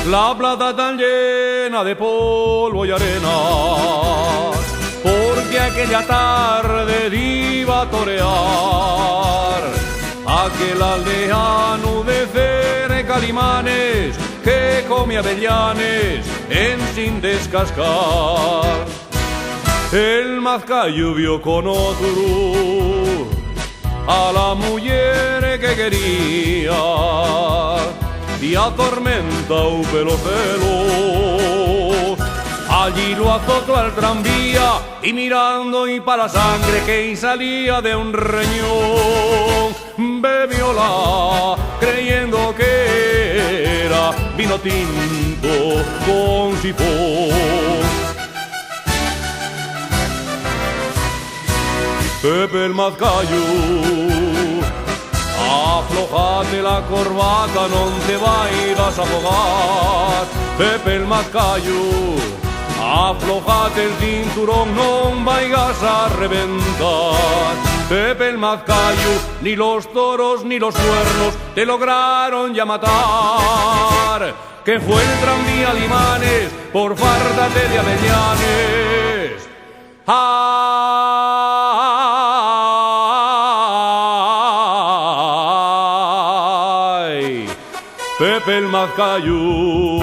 La plata tan llena de polvo y arena, porque aquella tarde iba a torear aquel aldeano de cerca limanes que come avellanes en sin descascar. El mazcayo vio con otro a la mujer que quería y atormenta un pelo. Allí lo azotó al tranvía y mirando y para la sangre que salía de un reñón, bebióla creyendo que era vino tinto con sifón. Pepe el mazcayo, aflojate la corbata, no te vayas a ahogar. Pepe el mazcayo, aflojate el cinturón, no vayas a reventar. Pepe el mazcayo, ni los toros ni los cuernos te lograron ya matar. Que fue el tranvía Limanes por fártate de avellanes. Ay, Pepe el mazcayo.